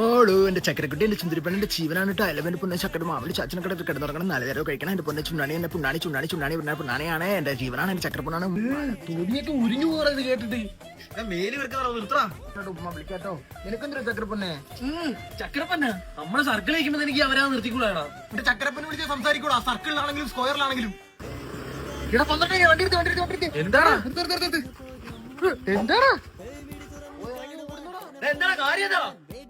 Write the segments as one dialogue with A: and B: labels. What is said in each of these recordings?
A: ഓളൂ എന്റെ ചക്കരക്കുട്ടി എന്റെ ചുന്തിരിപ്പണ്ണിന്റെ ജീവനാണ് എലവന്റെ പൊന്നെ ചക്കര മാവിളി ചാച്ചനക്കട കിടന്നുറങ്ങണം 4 നേരം കഴിക്കണം എന്റെ പൊന്നെ ചുണ്ണാണി എന്നെ പുണ്ണാണി ചുണ്ണാണി ചുണ്ണാണി പുണ്ണാണിയാണ് എന്റെ ജീവനാണ് എന്റെ ചക്കരപ്പൊണ്ണാണ്.
B: തൊടിയൊക്കെ ഉരിഞ്ഞു പോറത് കേട്ടിട്ട്
A: ഉമ്മ വിളിക്കാട്ടോ. നിനക്കെന്തൊരു ചക്കരപ്പൊന്നെ?
B: ചക്കരപ്പന്ന നമ്മളെ സർക്കിൾ വയ്ക്കുമ്പോ എനിക്ക് അവരാ നിർത്തിക്കൂടാടാ.
A: എന്റെ ചക്കരപ്പനെ വിളിച്ച് സംസാരിക്കൂടാ, സർക്കിളിലാണെങ്കിലും സ്ക്വയറിലാണെങ്കിലും.
B: എന്താടാ
A: എന്താടാ
B: എന്താണ് കാര്യം?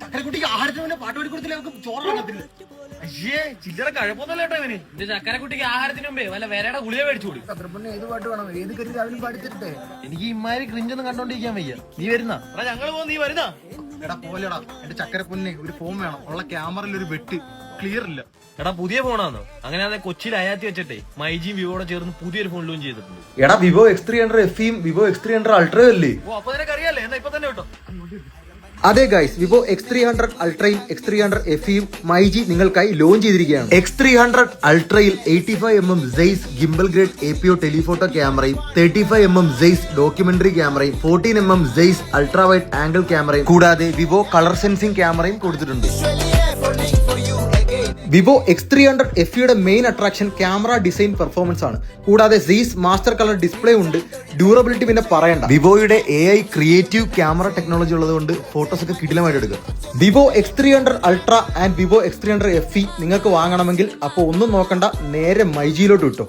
B: ചക്കരക്കുട്ടിക്ക് ആഹാരത്തിന് മുന്നേ പാട്ട് പഠിക്കൊടുത്തില്ല, നമുക്ക് ചോറില്ല. അയ്യേ ചില്ലറ കഴപ്പൊന്നല്ല കേട്ടോ ഇവന്. എന്റെ ചക്കരക്കുട്ടിക്ക് ആഹാരത്തിന് മുമ്പേ വല്ല വേറെ ഗുളിക മേടിച്ചു കൊടുക്കും.
A: ചക്കരപ്പൊന്നെ ഏത് പാട്ട് വേണം? ഏത് കരി രാവിലെ പാടിച്ചിട്ടേ?
B: എനിക്ക് ഇമാരി ക്രിഞ്ചൊന്നും കണ്ടോണ്ടിരിക്കാൻ വയ്യ. നീ വരുന്ന ഞങ്ങൾ പോകും, നീ വരുന്ന.
A: എടാ പോലെടാ എന്റെ ചക്കരപ്പൊന്നെ, ഒരു ഫോൺ വേണം. ഉള്ള ക്യാമറയിൽ ഒരു വെട്ട് ക്ലിയർ ഇല്ല.
B: എടാ പുതിയ ഫോണാന്നോ? അങ്ങനെ കൊച്ചിയിൽ അയാത്തി വെച്ചിട്ടെ മൈജിയും വിവോടെ ചേർന്ന് പുതിയൊരു ഫോൺ ലോഞ്ച് ചെയ്തിട്ടുണ്ട്.
C: എടാ വിവോ X300 FEയും വിവോ X300 അൾട്രയും അല്ലേ?
B: ഓ അപ്പൊ നിനക്ക് അറിയാലേ, എന്നാ ഇപ്പൊ തന്നെ കേട്ടോ.
C: അതെ ഗൈസ്, വിവോ X300 അൾട്രയും X300 FEയും മൈജി നിങ്ങൾക്കായി ലോഞ്ച് ചെയ്തിരിക്കുകയാണ്. X300 അൾട്രയിൽ 85mm Zeiss gimbal grade APO telephoto ക്യാമറയും 35mm സെയ്സ് ഡോക്യുമെന്ററി ക്യാമറയും 14mm says ultra wide angle ക്യാമറയും കൂടാതെ വിവോ കളർ സെൻസിംഗ് ക്യാമറയും കൊടുത്തിട്ടുണ്ട്. വിവോ X300 FEയുടെ main attraction camera design performance ആണ്. കൂടാതെ സെയ്സ് മാസ്റ്റർ കളർ ഡിസ്പ്ലേ ഉണ്ട്. ഡ്യൂറബിലിറ്റി പിന്നെ പറയണ്ട. വിവോയുടെ AI ക്രിയേറ്റീവ് ക്യാമറ ടെക്നോളജി ഉള്ളതുകൊണ്ട് ഫോട്ടോസ് ഒക്കെ കിടിലമായിട്ട് എടുക്കുക. Vivo X300 ultra and vivo X300 FE നിങ്ങൾക്ക് വാങ്ങണമെങ്കിൽ അപ്പോൾ ഒന്നും നോക്കണ്ട, നേരെ മൈജിയിലോട്ട് വിട്ടോ.